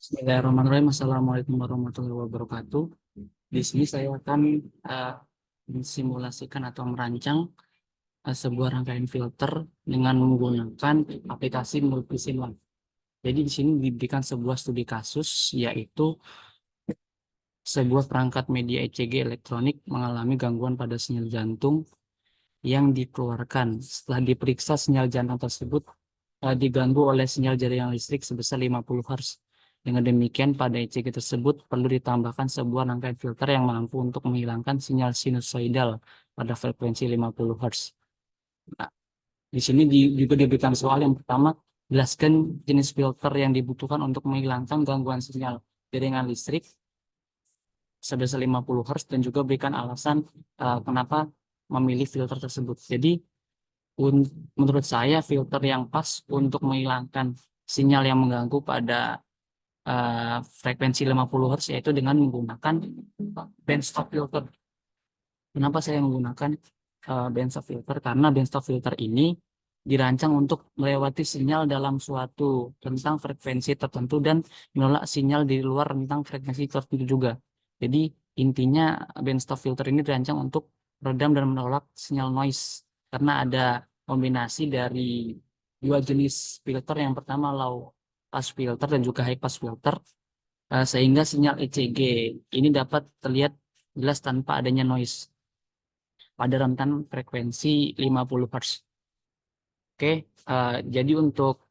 Bismillahirrahmanirrahim. Assalamualaikum warahmatullahi wabarakatuh. Di sini saya akan eh, mensimulasikan atau merancang sebuah rangkaian filter dengan menggunakan aplikasi Multisim Lab. Jadi di sini diberikan sebuah studi kasus, yaitu sebuah perangkat media ECG elektronik mengalami gangguan pada sinyal jantung yang dikeluarkan. Setelah diperiksa, sinyal jantung tersebut diganggu oleh sinyal jaringan listrik sebesar 50 Hz. Dengan demikian, pada ECG tersebut perlu ditambahkan sebuah rangkaian filter yang mampu untuk menghilangkan sinyal sinusoidal pada frekuensi 50 Hz. Nah, di sini juga diberikan soal yang pertama, jelaskan jenis filter yang dibutuhkan untuk menghilangkan gangguan sinyal jaringan listrik sebesar 50 Hz dan juga berikan alasan kenapa memilih filter tersebut. Jadi, menurut saya filter yang pas untuk menghilangkan sinyal yang mengganggu pada frekuensi 50 Hz yaitu dengan menggunakan bandstop filter. Kenapa saya menggunakan bandstop filter? Karena bandstop filter ini dirancang untuk melewati sinyal dalam suatu rentang frekuensi tertentu dan menolak sinyal di luar rentang frekuensi tertentu juga. Jadi intinya bandstop filter ini dirancang untuk meredam dan menolak sinyal noise karena ada kombinasi dari dua jenis filter. Yang pertama low pass filter dan juga high pass filter, sehingga sinyal ECG ini dapat terlihat jelas tanpa adanya noise pada rentan frekuensi 50 Hz. Oke, jadi untuk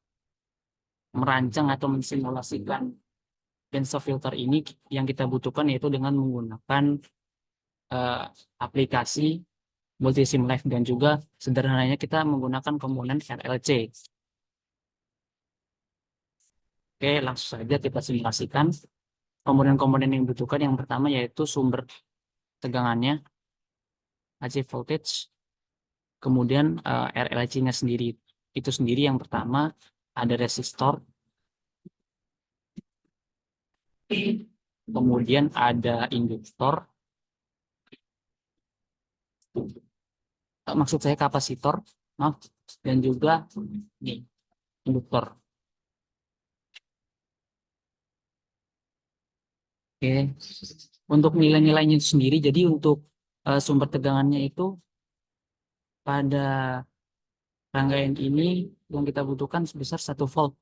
merancang atau mensimulasikan band filter ini yang kita butuhkan yaitu dengan menggunakan eh, aplikasi Multisim Live dan juga sederhananya kita menggunakan komponen RLC. Oke, langsung saja kita simulasikan komponen-komponen yang dibutuhkan. Yang pertama yaitu sumber tegangannya, AC voltage, kemudian RLC-nya sendiri. Itu sendiri yang pertama ada resistor, kemudian ada induktor, maksud saya kapasitor, maaf, dan juga nih, induktor. Oke, untuk nilai-nilainya itu sendiri, jadi untuk sumber tegangannya itu pada rangkaian ini yang kita butuhkan sebesar 1 volt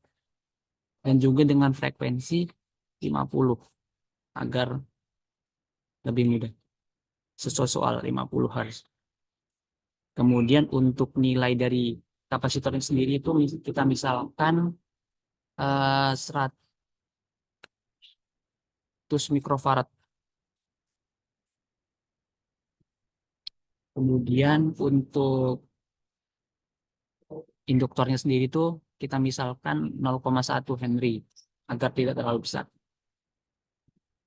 dan juga dengan frekuensi 50 agar lebih mudah sesuai soal 50 Hz. Kemudian untuk nilai dari kapasitornya sendiri itu kita misalkan 100 mikrofarad. Kemudian untuk induktornya sendiri itu kita misalkan 0,1 Henry agar tidak terlalu besar.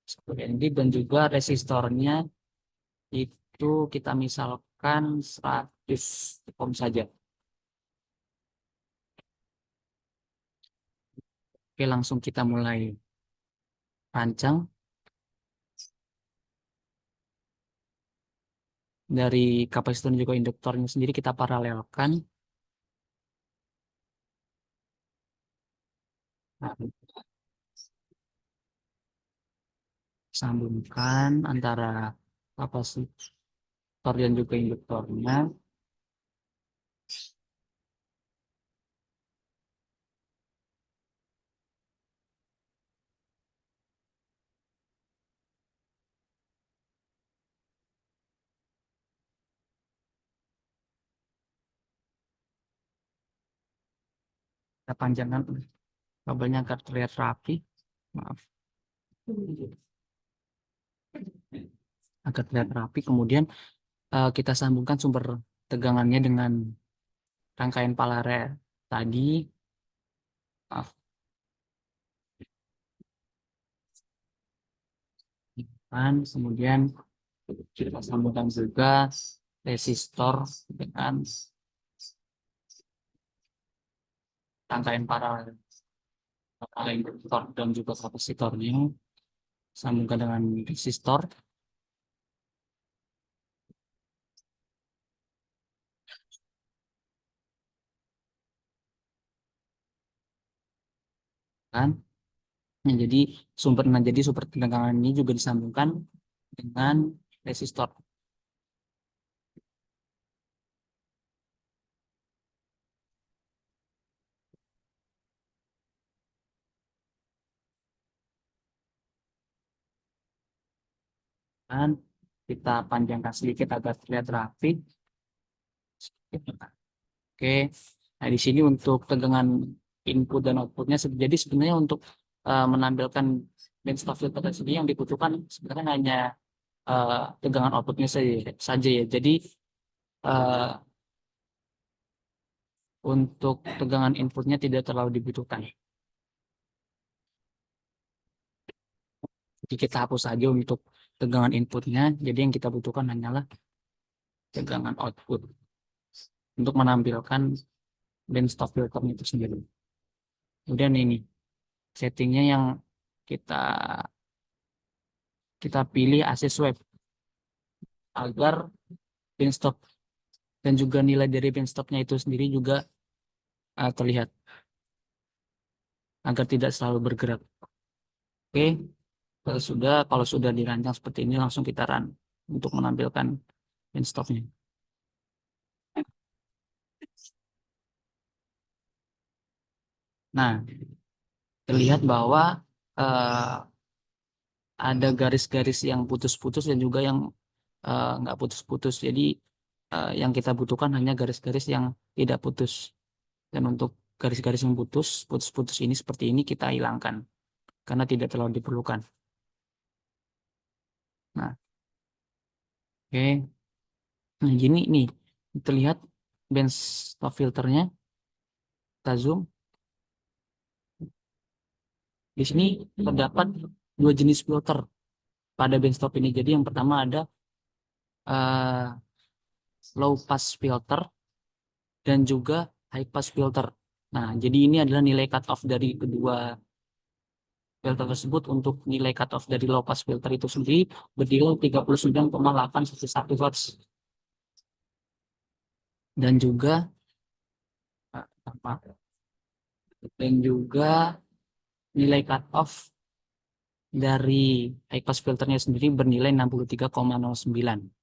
1 Henry dan juga resistornya itu kita misalkan 100 ohm saja. Oke, langsung kita mulai rancang. Dari kapasitor dan juga induktornya sendiri kita paralelkan. Nah, sambungkan antara kapasitor dan juga induktornya. Kita panjangkan kabelnya agar terlihat rapi. Maaf. Agar terlihat rapi. Kemudian kita sambungkan sumber tegangannya dengan rangkaian paralel tadi. Maaf. Kemudian kita sambungkan juga resistor dengan rangkaian paralel induktor dan juga kapasitornya. Sambungkan dengan resistor. Kan? Nah, jadi sumber tegangan ini juga disambungkan dengan resistor. Dan kita panjangkan sedikit agar terlihat rapi. Oke, nah di sini untuk tegangan input dan outputnya, jadi sebenarnya untuk menampilkan benchtop filter sendiri yang dibutuhkan sebenarnya hanya tegangan outputnya saja ya. Jadi eh, untuk tegangan inputnya tidak terlalu dibutuhkan. Jadi kita hapus saja untuk tegangan inputnya. Jadi yang kita butuhkan hanyalah tegangan output untuk menampilkan benchtop filter itu sendiri. Kemudian ini settingnya yang kita kita pilih AC swap agar benchtop dan juga nilai dari benchtopnya itu sendiri juga terlihat agar tidak selalu bergerak. Oke, kalau sudah dirancang seperti ini langsung kita run untuk menampilkan benchtopnya. Nah, terlihat bahwa eh, ada garis-garis yang putus-putus dan juga yang nggak putus-putus. Jadi yang kita butuhkan hanya garis-garis yang tidak putus. Dan untuk garis-garis yang putus-putus ini seperti ini kita hilangkan karena tidak terlalu diperlukan. Nah, oke. Nah, gini nih terlihat benchtop filternya. Kita zoom. Di sini terdapat dua jenis filter pada benchtop ini. Jadi yang pertama ada eh, low pass filter dan juga high pass filter. Nah, jadi ini adalah nilai cutoff dari kedua filter tersebut. Untuk nilai cutoff dari low pass filter itu sendiri bernilai 39,811 Hz. Dan juga apa? Dan juga nilai cutoff dari high pass filternya sendiri bernilai 63,09.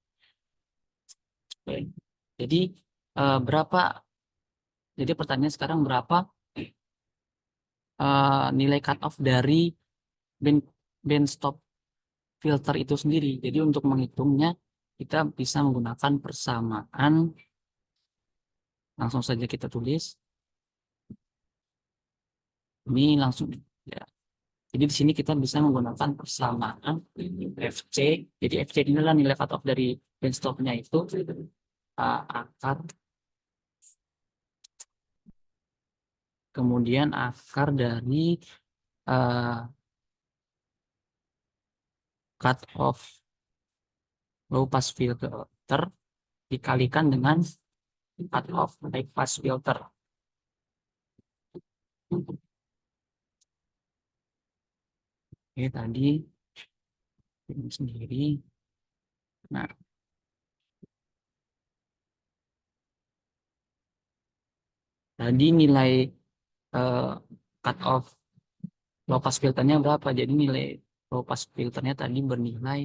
Oke. Jadi berapa? Jadi pertanyaan sekarang berapa nilai cutoff dari band band stop filter itu sendiri. Jadi untuk menghitungnya kita bisa menggunakan persamaan. Langsung saja kita tulis. Ini langsung ya. Jadi di sini kita bisa menggunakan persamaan FC. Jadi FC ini adalah nilai cutoff dari band stopnya itu akar, kemudian akar dari cutoff low pass filter dikalikan dengan cutoff high pass filter. Oke, tadi ini sendiri. Nah, tadi nilai eh, cutoff low pass filternya berapa? Jadi nilai low pass filternya tadi bernilai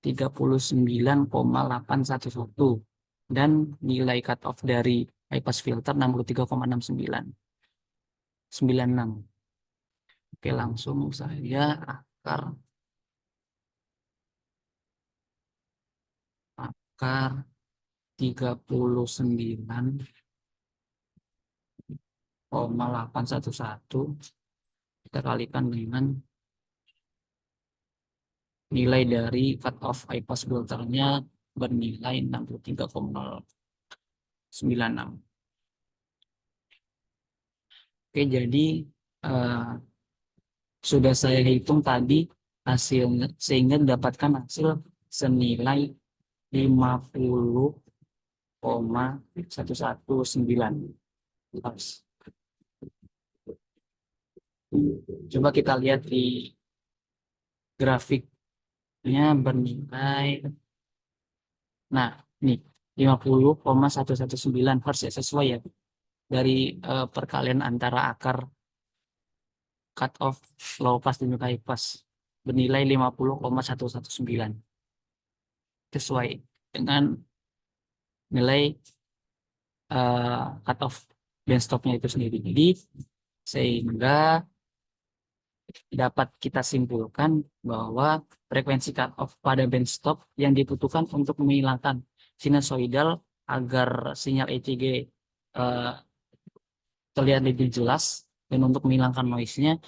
39,811 dan nilai cutoff dari high pass filter 63,6996. Oke, langsung saya akar 39,811 kita kalikan dengan nilai dari cut off high pass filternya bernilai 63,96. Oke, jadi eh, sudah saya hitung tadi hasilnya sehingga mendapatkan hasil senilai 50,119. Coba kita lihat di grafiknya bernilai. Nah, nih 50,119 Hz ya, sesuai ya dari perkalian antara akar cut off low pass dan juga high pass bernilai 50,119 sesuai dengan nilai cut off bandstopnya itu sendiri. Jadi sehingga dapat kita simpulkan bahwa frekuensi cut off pada bandstop yang dibutuhkan untuk menghilangkan sinusoidal agar sinyal ECG terlihat lebih jelas dan untuk menghilangkan noise-nya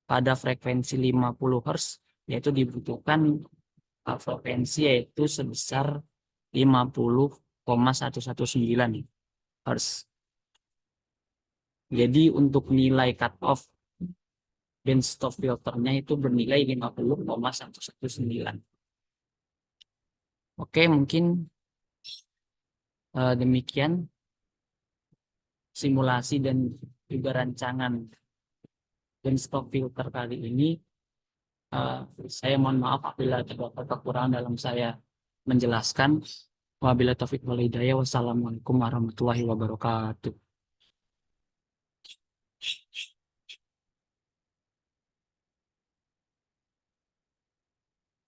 pada frekuensi 50 Hz yaitu dibutuhkan frekuensi yaitu sebesar 50,119 Hz. Jadi untuk nilai cut off bandstop filternya itu bernilai 50,119. Oke, mungkin demikian simulasi dan juga rancangan bandstop filter kali ini. Saya mohon maaf apabila terdapat kekurangan dalam saya menjelaskan. Wabillahi taufiq wal hidayah. Wassalamualaikum warahmatullahi wabarakatuh.